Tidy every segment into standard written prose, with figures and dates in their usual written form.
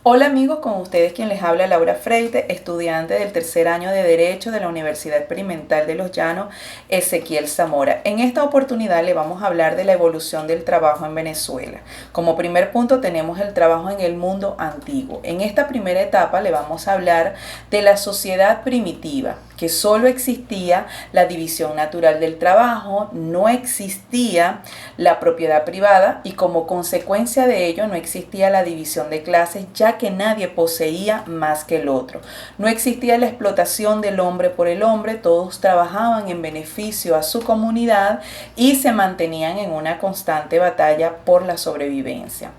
Hola amigos, con ustedes quien les habla Laura Freite, estudiante del tercer año de Derecho de la Universidad Experimental de Los Llanos, Ezequiel Zamora. En esta oportunidad le vamos a hablar de la evolución del trabajo en Venezuela. Como primer punto tenemos el trabajo en el mundo antiguo. En esta primera etapa le vamos a hablar de la sociedad primitiva, que solo existía la división natural del trabajo, no existía la propiedad privada y como consecuencia de ello no existía la división de clases, ya que nadie poseía más que el otro. No existía la explotación del hombre por el hombre, todos trabajaban en beneficio a su comunidad y se mantenían en una constante batalla por la sobrevivencia.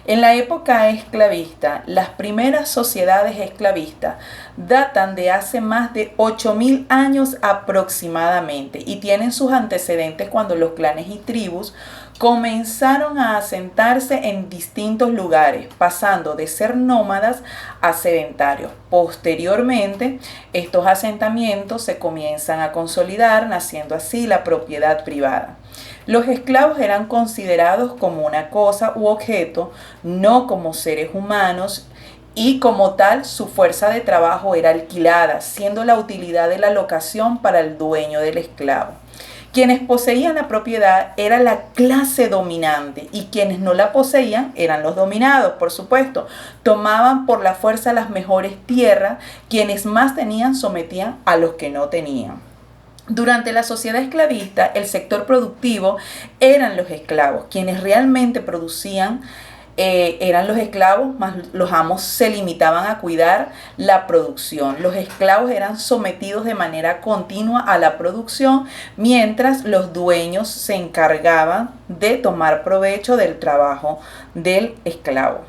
En la época esclavista, las primeras sociedades esclavistas datan de hace más de 8.000 años aproximadamente y tienen sus antecedentes cuando los clanes y tribus comenzaron a asentarse en distintos lugares, pasando de ser nómadas a sedentarios. Posteriormente, estos asentamientos se comienzan a consolidar, naciendo así la propiedad privada. Los esclavos eran considerados como una cosa u objeto, no como seres humanos, y como tal su fuerza de trabajo era alquilada, siendo la utilidad de la locación para el dueño del esclavo. Quienes poseían la propiedad era la clase dominante y quienes no la poseían eran los dominados, por supuesto. Tomaban por la fuerza las mejores tierras, quienes más tenían sometían a los que no tenían. Durante la sociedad esclavista, el sector productivo eran los esclavos, quienes realmente producían eran los esclavos, más los amos se limitaban a cuidar la producción. Los esclavos eran sometidos de manera continua a la producción, mientras los dueños se encargaban de tomar provecho del trabajo del esclavo.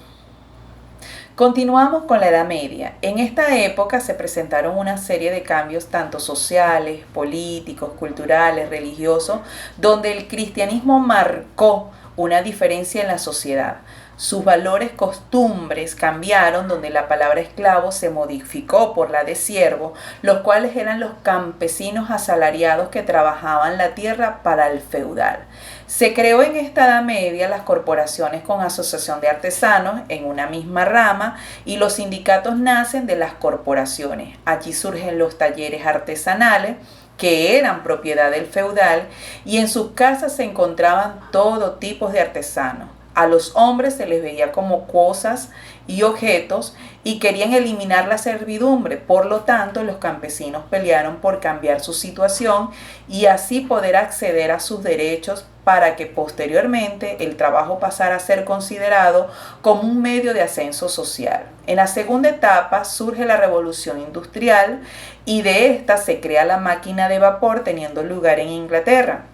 Continuamos con la Edad Media. En esta época se presentaron una serie de cambios tanto sociales, políticos, culturales, religiosos, donde el cristianismo marcó una diferencia en la sociedad. Sus valores, costumbres cambiaron, donde la palabra esclavo se modificó por la de siervo, los cuales eran los campesinos asalariados que trabajaban la tierra para el feudal. Se creó en esta Edad Media las corporaciones con asociación de artesanos en una misma rama y los sindicatos nacen de las corporaciones. Allí surgen los talleres artesanales, que eran propiedad del feudal, y en sus casas se encontraban todo tipo de artesanos. A los hombres se les veía como cosas y objetos y querían eliminar la servidumbre. Por lo tanto, los campesinos pelearon por cambiar su situación y así poder acceder a sus derechos para que posteriormente el trabajo pasara a ser considerado como un medio de ascenso social. En la segunda etapa surge la revolución industrial y de esta se crea la máquina de vapor teniendo lugar en Inglaterra.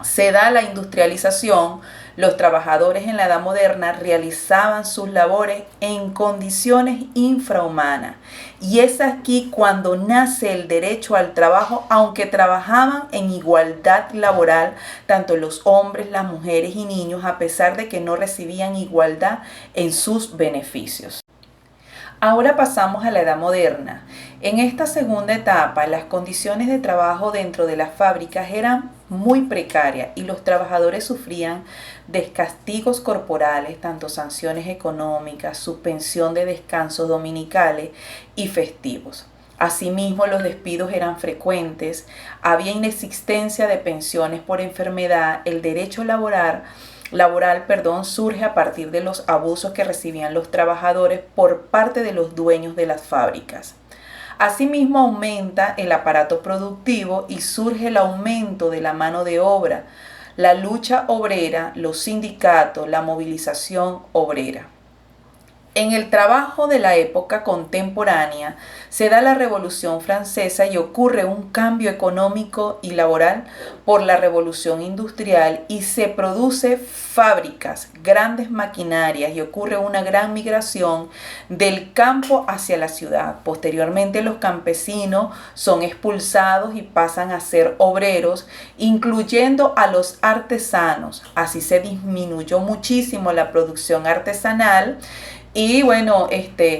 Se da la industrialización, los trabajadores en la edad moderna realizaban sus labores en condiciones infrahumanas y es aquí cuando nace el derecho al trabajo, aunque trabajaban en igualdad laboral, tanto los hombres, las mujeres y niños, a pesar de que no recibían igualdad en sus beneficios. Ahora pasamos a la edad moderna. En esta segunda etapa, las condiciones de trabajo dentro de las fábricas eran muy precarias y los trabajadores sufrían castigos corporales, tanto sanciones económicas, suspensión de descansos dominicales y festivos. Asimismo, los despidos eran frecuentes, había inexistencia de pensiones por enfermedad, el derecho laboral, surge a partir de los abusos que recibían los trabajadores por parte de los dueños de las fábricas. Asimismo, aumenta el aparato productivo y surge el aumento de la mano de obra, la lucha obrera, los sindicatos, la movilización obrera. En el trabajo de la época contemporánea se da la Revolución Francesa y ocurre un cambio económico y laboral por la Revolución Industrial y se produce fábricas, grandes maquinarias y ocurre una gran migración del campo hacia la ciudad. Posteriormente los campesinos son expulsados y pasan a ser obreros, incluyendo a los artesanos. Así se disminuyó muchísimo la producción artesanal. Y bueno,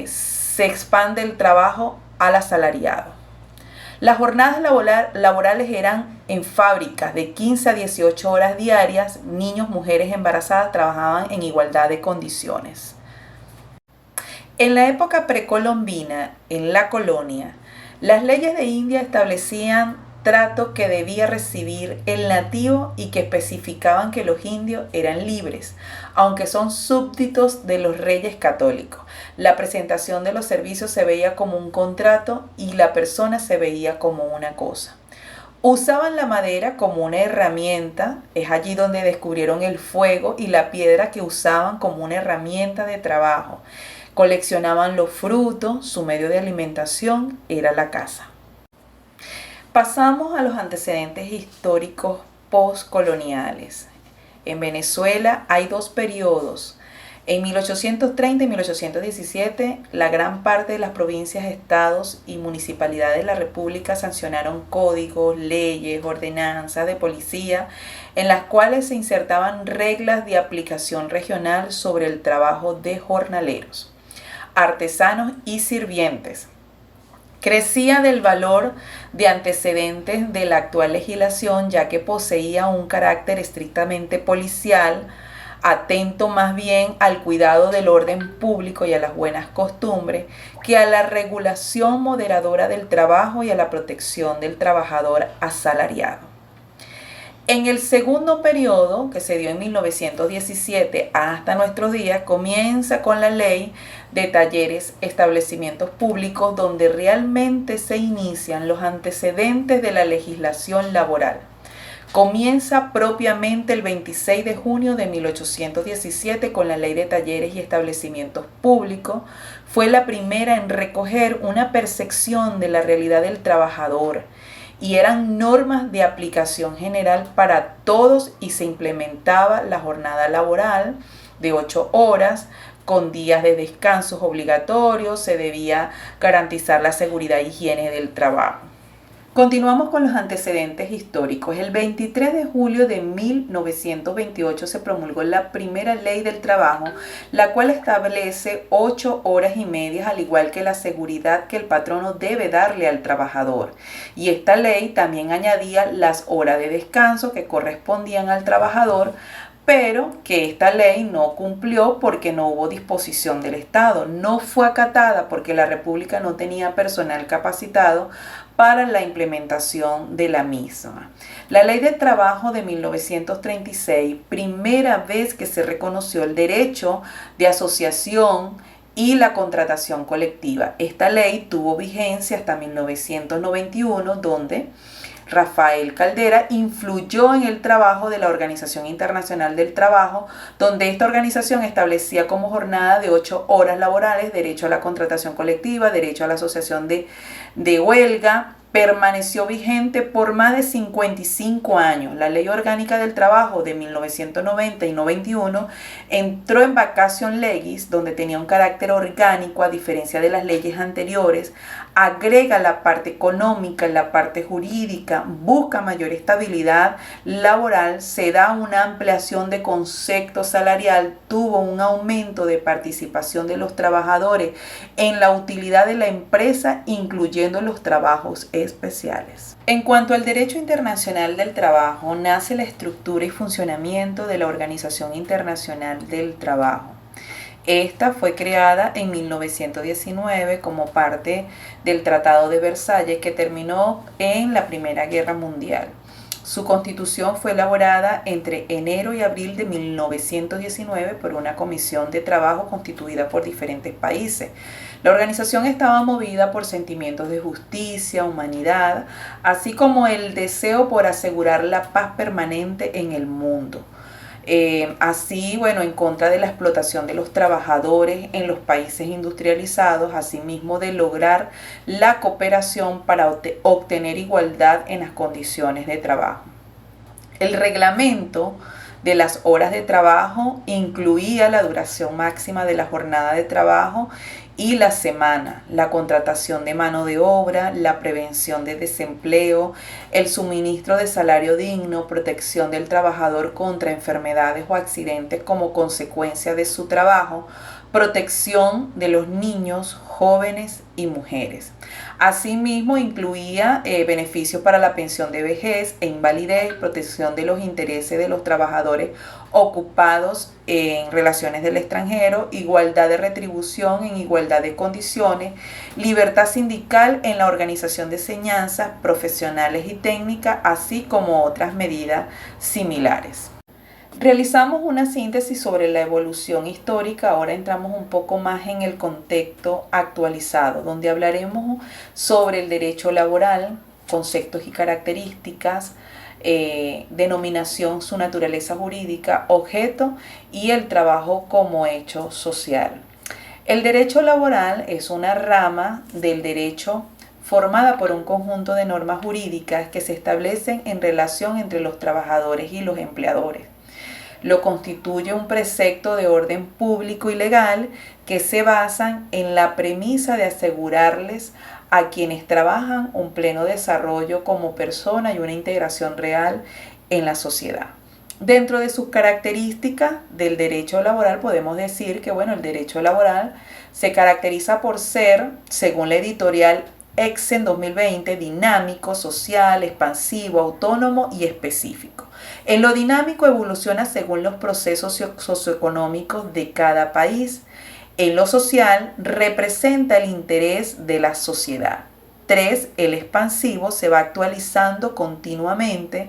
se expande el trabajo al asalariado. Las jornadas laborales eran en fábricas de 15 a 18 horas diarias. Niños, mujeres embarazadas trabajaban en igualdad de condiciones. En la época precolombina, en la colonia, las leyes de India establecían trato que debía recibir el nativo y que especificaban que los indios eran libres, aunque son súbditos de los reyes católicos. La presentación de los servicios se veía como un contrato y la persona se veía como una cosa. Usaban la madera como una herramienta, es allí donde descubrieron el fuego y la piedra que usaban como una herramienta de trabajo. Coleccionaban los frutos, su medio de alimentación era la caza. Pasamos a los antecedentes históricos postcoloniales. En Venezuela hay dos periodos. En 1830 y 1817, la gran parte de las provincias, estados y municipalidades de la República sancionaron códigos, leyes, ordenanzas de policía, en las cuales se insertaban reglas de aplicación regional sobre el trabajo de jornaleros, artesanos y sirvientes. Crecía del valor de antecedentes de la actual legislación, ya que poseía un carácter estrictamente policial, atento más bien al cuidado del orden público y a las buenas costumbres, que a la regulación moderadora del trabajo y a la protección del trabajador asalariado. En el segundo periodo, que se dio en 1917 hasta nuestros días, comienza con la ley de talleres, establecimientos públicos, donde realmente se inician los antecedentes de la legislación laboral. Comienza propiamente el 26 de junio de 1817 con la ley de talleres y establecimientos públicos. Fue la primera en recoger una percepción de la realidad del trabajador, y eran normas de aplicación general para todos y se implementaba la jornada laboral de 8 horas con días de descansos obligatorios. Se debía garantizar la seguridad e higiene del trabajo. Continuamos con los antecedentes históricos. El 23 de julio de 1928 se promulgó la primera ley del trabajo, la cual establece 8 horas y media, al igual que la seguridad que el patrono debe darle al trabajador. Y esta ley también añadía las horas de descanso que correspondían al trabajador, pero que esta ley no cumplió porque no hubo disposición del Estado. No fue acatada porque la República no tenía personal capacitado para la implementación de la misma. La Ley de Trabajo de 1936, primera vez que se reconoció el derecho de asociación y la contratación colectiva. Esta ley tuvo vigencia hasta 1991, donde Rafael Caldera influyó en el trabajo de la Organización Internacional del Trabajo, donde esta organización establecía como jornada de 8 horas laborales, derecho a la contratación colectiva, derecho a la asociación de huelga. Permaneció vigente por más de 55 años. La Ley Orgánica del Trabajo de 1990 y 91 entró en vacation legis, donde tenía un carácter orgánico a diferencia de las leyes anteriores, agrega la parte económica, la parte jurídica, busca mayor estabilidad laboral, se da una ampliación de concepto salarial, tuvo un aumento de participación de los trabajadores en la utilidad de la empresa, incluyendo los trabajos especiales. En cuanto al derecho internacional del trabajo, nace la estructura y funcionamiento de la Organización Internacional del Trabajo. Esta fue creada en 1919 como parte del Tratado de Versalles, que terminó en la Primera Guerra Mundial. Su constitución fue elaborada entre enero y abril de 1919 por una comisión de trabajo constituida por diferentes países. La organización estaba movida por sentimientos de justicia, humanidad, así como el deseo por asegurar la paz permanente en el mundo. En contra de la explotación de los trabajadores en los países industrializados, asimismo de lograr la cooperación para obtener igualdad en las condiciones de trabajo. El reglamento de las horas de trabajo incluía la duración máxima de la jornada de trabajo y la semana, la contratación de mano de obra, la prevención de desempleo, el suministro de salario digno, protección del trabajador contra enfermedades o accidentes como consecuencia de su trabajo, protección de los niños, jóvenes y mujeres. Asimismo, incluía beneficios para la pensión de vejez e invalidez, protección de los intereses de los trabajadores ocupados en relaciones del extranjero, igualdad de retribución en igualdad de condiciones, libertad sindical en la organización de enseñanzas profesionales y técnicas, así como otras medidas similares. Realizamos una síntesis sobre la evolución histórica, ahora entramos un poco más en el contexto actualizado, donde hablaremos sobre el derecho laboral, conceptos y características, denominación, su naturaleza jurídica, objeto y el trabajo como hecho social. El derecho laboral es una rama del derecho formada por un conjunto de normas jurídicas que se establecen en relación entre los trabajadores y los empleadores. Lo constituye un precepto de orden público y legal que se basan en la premisa de asegurarles a quienes trabajan un pleno desarrollo como persona y una integración real en la sociedad. Dentro de sus características del derecho laboral podemos decir que el derecho laboral se caracteriza por ser, según la editorial Exen 2020, dinámico, social, expansivo, autónomo y específico. En lo dinámico evoluciona según los procesos socioeconómicos de cada país. En lo social representa el interés de la sociedad. 3. El expansivo se va actualizando continuamente.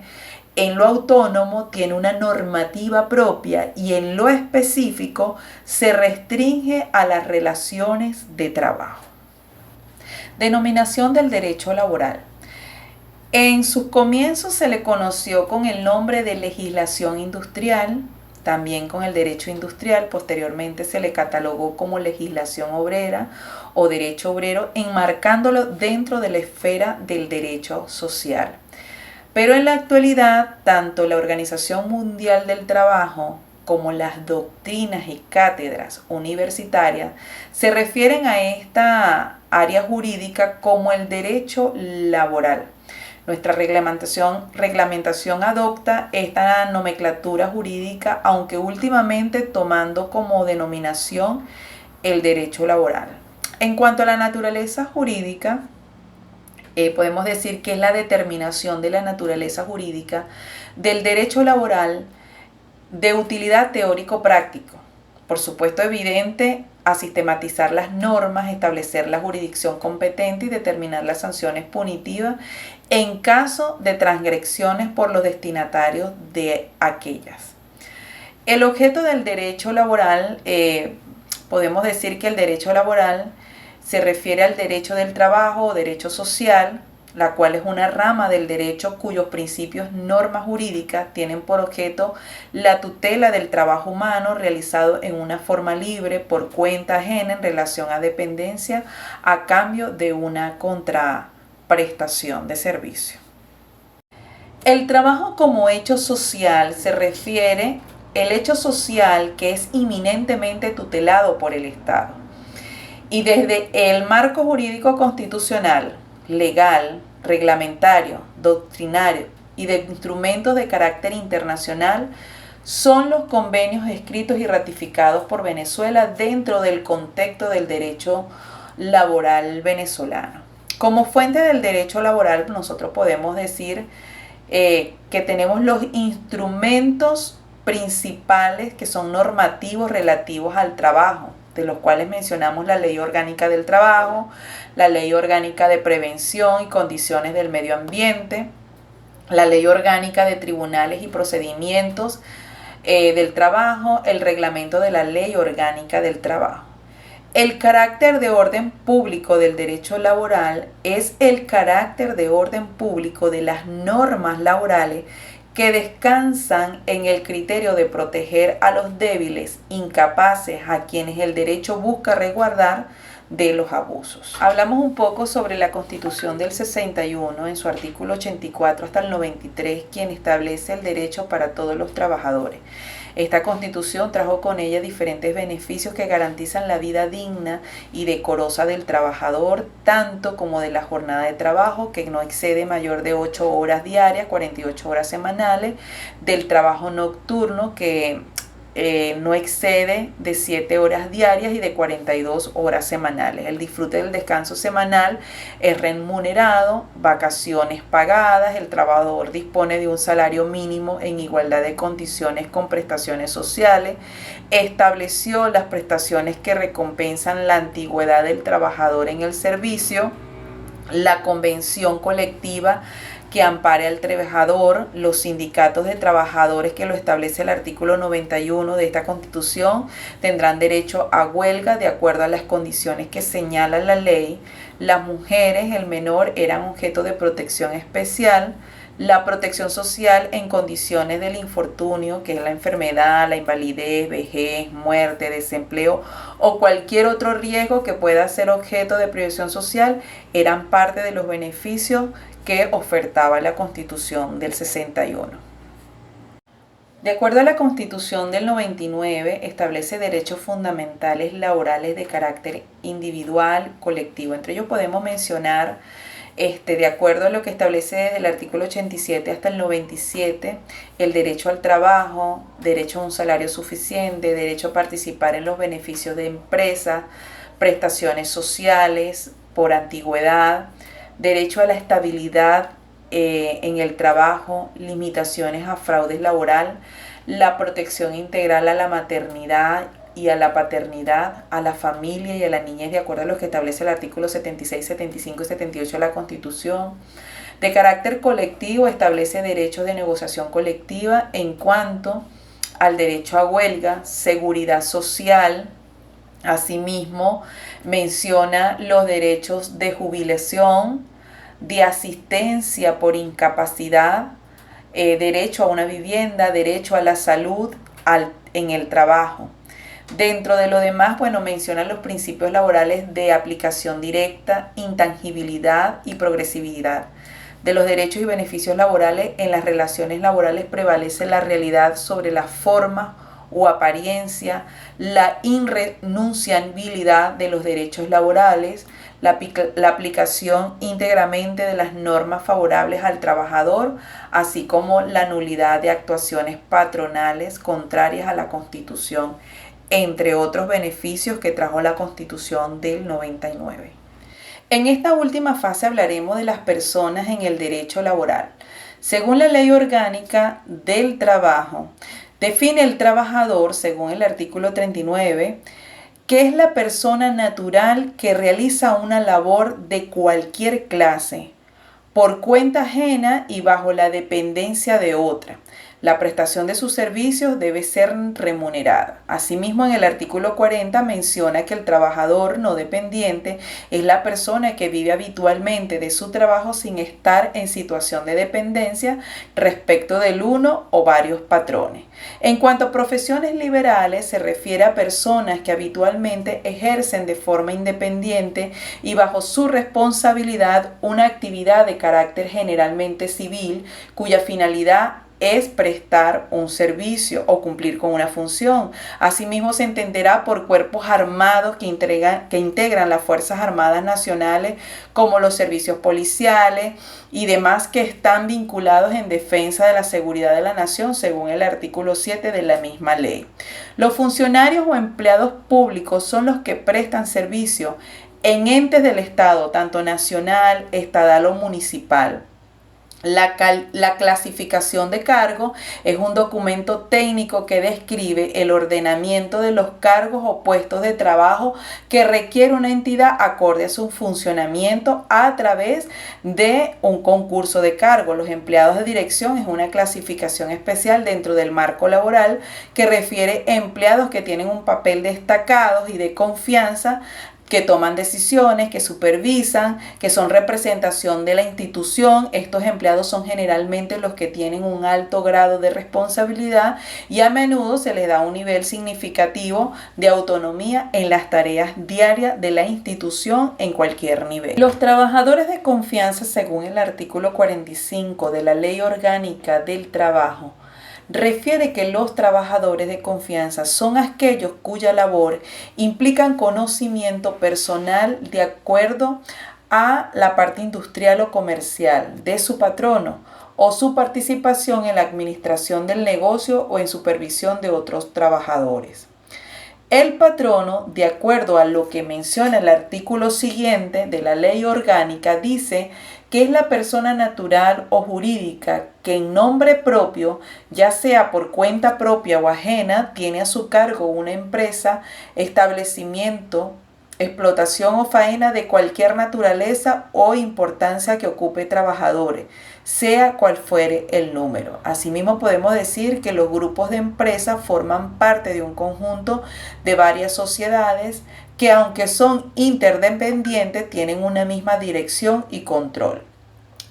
En lo autónomo tiene una normativa propia y en lo específico se restringe a las relaciones de trabajo. Denominación del derecho laboral. En sus comienzos se le conoció con el nombre de legislación industrial, también con el derecho industrial, posteriormente se le catalogó como legislación obrera o derecho obrero, enmarcándolo dentro de la esfera del derecho social. Pero en la actualidad, tanto la Organización Mundial del Trabajo como las doctrinas y cátedras universitarias se refieren a esta área jurídica como el derecho laboral. Nuestra reglamentación adopta esta nomenclatura jurídica, aunque últimamente tomando como denominación el derecho laboral. En cuanto a la naturaleza jurídica, podemos decir que es la determinación de la naturaleza jurídica del derecho laboral de utilidad teórico-práctico. Por supuesto, evidente a sistematizar las normas, establecer la jurisdicción competente y determinar las sanciones punitivas en caso de transgresiones por los destinatarios de aquellas. El objeto del derecho laboral, podemos decir que el derecho laboral se refiere al derecho del trabajo o derecho social, la cual es una rama del derecho cuyos principios, normas jurídicas tienen por objeto la tutela del trabajo humano realizado en una forma libre por cuenta ajena en relación a dependencia a cambio de una contraprestación de servicio. El trabajo como hecho social se refiere al hecho social que es inminentemente tutelado por el Estado. Y desde el marco jurídico constitucional, legal, reglamentario, doctrinario y de instrumentos de carácter internacional son los convenios escritos y ratificados por Venezuela dentro del contexto del derecho laboral venezolano. Como fuente del derecho laboral, nosotros podemos decir que tenemos los instrumentos principales que son normativos relativos al trabajo, de los cuales mencionamos la Ley Orgánica del Trabajo, la Ley Orgánica de Prevención y Condiciones del Medio Ambiente, la Ley Orgánica de Tribunales y Procedimientos del Trabajo, el Reglamento de la Ley Orgánica del Trabajo. El carácter de orden público del derecho laboral es el carácter de orden público de las normas laborales que descansan en el criterio de proteger a los débiles, incapaces, a quienes el derecho busca resguardar de los abusos. Hablamos un poco sobre la Constitución del 61 en su artículo 84 hasta el 93, quien establece el derecho para todos los trabajadores. Esta Constitución trajo con ella diferentes beneficios que garantizan la vida digna y decorosa del trabajador, tanto como de la jornada de trabajo, que no excede mayor de 8 horas diarias, 48 horas semanales, del trabajo nocturno, que no excede de 7 horas diarias y de 42 horas semanales. El disfrute del descanso semanal es remunerado, vacaciones pagadas, el trabajador dispone de un salario mínimo en igualdad de condiciones con prestaciones sociales, estableció las prestaciones que recompensan la antigüedad del trabajador en el servicio, la convención colectiva que ampare al trabajador, los sindicatos de trabajadores que lo establece el artículo 91 de esta Constitución tendrán derecho a huelga de acuerdo a las condiciones que señala la ley. Las mujeres, el menor, eran objeto de protección especial. La protección social en condiciones del infortunio, que es la enfermedad, la invalidez, vejez, muerte, desempleo o cualquier otro riesgo que pueda ser objeto de protección social, eran parte de los beneficios que ofertaba la Constitución del 61. De acuerdo a la Constitución del 99, establece derechos fundamentales laborales de carácter individual, colectivo. Entre ellos podemos mencionar, de acuerdo a lo que establece desde el artículo 87 hasta el 97, el derecho al trabajo, derecho a un salario suficiente, derecho a participar en los beneficios de empresas, prestaciones sociales por antigüedad, derecho a la estabilidad en el trabajo, limitaciones a fraude laboral, la protección integral a la maternidad y a la paternidad, a la familia y a la niñez, de acuerdo a lo que establece el artículo 76, 75 y 78 de la Constitución. De carácter colectivo, establece derechos de negociación colectiva en cuanto al derecho a huelga, seguridad social. Asimismo, menciona los derechos de jubilación, de asistencia por incapacidad, derecho a una vivienda, derecho a la salud en el trabajo. Dentro de lo demás, menciona los principios laborales de aplicación directa, intangibilidad y progresividad. De los derechos y beneficios laborales, en las relaciones laborales prevalece la realidad sobre la forma o apariencia, la irrenunciabilidad de los derechos laborales, la aplicación íntegramente de las normas favorables al trabajador, así como la nulidad de actuaciones patronales contrarias a la Constitución, entre otros beneficios que trajo la Constitución del 99. En esta última fase hablaremos de las personas en el derecho laboral. Según la Ley Orgánica del Trabajo, define el trabajador, según el artículo 39, que es la persona natural que realiza una labor de cualquier clase, por cuenta ajena y bajo la dependencia de otra. La prestación de sus servicios debe ser remunerada. Asimismo, en el artículo 40 menciona que el trabajador no dependiente es la persona que vive habitualmente de su trabajo sin estar en situación de dependencia respecto del uno o varios patrones. En cuanto a profesiones liberales, se refiere a personas que habitualmente ejercen de forma independiente y bajo su responsabilidad una actividad de carácter generalmente civil, cuya finalidad es prestar un servicio o cumplir con una función. Asimismo, se entenderá por cuerpos armados que integran las Fuerzas Armadas Nacionales, como los servicios policiales y demás que están vinculados en defensa de la seguridad de la nación, según el artículo 7 de la misma ley. Los funcionarios o empleados públicos son los que prestan servicio en entes del Estado, tanto nacional, estatal o municipal. La clasificación de cargo es un documento técnico que describe el ordenamiento de los cargos o puestos de trabajo que requiere una entidad acorde a su funcionamiento a través de un concurso de cargo. Los empleados de dirección es una clasificación especial dentro del marco laboral que refiere a empleados que tienen un papel destacado y de confianza, que toman decisiones, que supervisan, que son representación de la institución. Estos empleados son generalmente los que tienen un alto grado de responsabilidad y a menudo se les da un nivel significativo de autonomía en las tareas diarias de la institución en cualquier nivel. Los trabajadores de confianza, según el artículo 45 de la Ley Orgánica del Trabajo, refiere que los trabajadores de confianza son aquellos cuya labor implican conocimiento personal de acuerdo a la parte industrial o comercial de su patrono o su participación en la administración del negocio o en supervisión de otros trabajadores. El patrono, de acuerdo a lo que menciona el artículo siguiente de la ley orgánica, dice que es la persona natural o jurídica que en nombre propio, ya sea por cuenta propia o ajena, tiene a su cargo una empresa, establecimiento, explotación o faena de cualquier naturaleza o importancia que ocupe trabajadores, sea cual fuere el número. Asimismo, podemos decir que los grupos de empresas forman parte de un conjunto de varias sociedades que, aunque son interdependientes, tienen una misma dirección y control.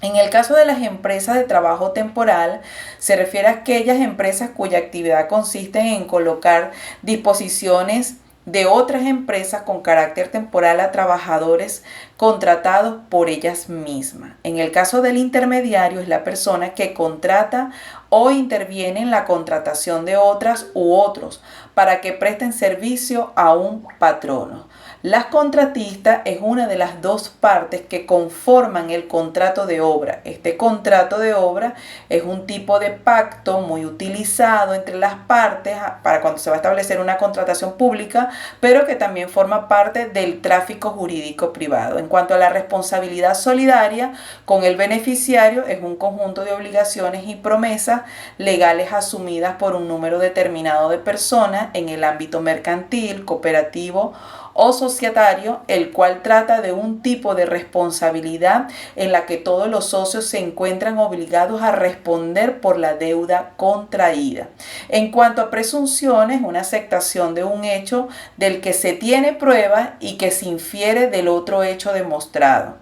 En el caso de las empresas de trabajo temporal, se refiere a aquellas empresas cuya actividad consiste en colocar disposiciones de otras empresas con carácter temporal a trabajadores contratados por ellas mismas. En el caso del intermediario, es la persona que contrata o interviene en la contratación de otras u otros para que presten servicio a un patrono. Las contratistas es una de las dos partes que conforman el contrato de obra. Este contrato de obra es un tipo de pacto muy utilizado entre las partes para cuando se va a establecer una contratación pública, pero que también forma parte del tráfico jurídico privado. En cuanto a la responsabilidad solidaria con el beneficiario, es un conjunto de obligaciones y promesas legales asumidas por un número determinado de personas en el ámbito mercantil, cooperativo o societario, el cual trata de un tipo de responsabilidad en la que todos los socios se encuentran obligados a responder por la deuda contraída. En cuanto a presunciones, una aceptación de un hecho del que se tiene prueba y que se infiere del otro hecho demostrado.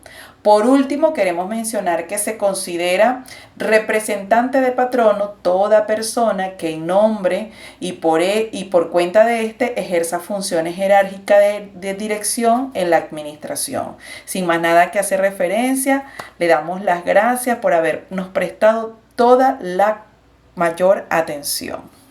Por último, queremos mencionar que se considera representante de patrono toda persona que en nombre y por cuenta de éste ejerza funciones jerárquicas de dirección en la administración. Sin más nada que hacer referencia, le damos las gracias por habernos prestado toda la mayor atención.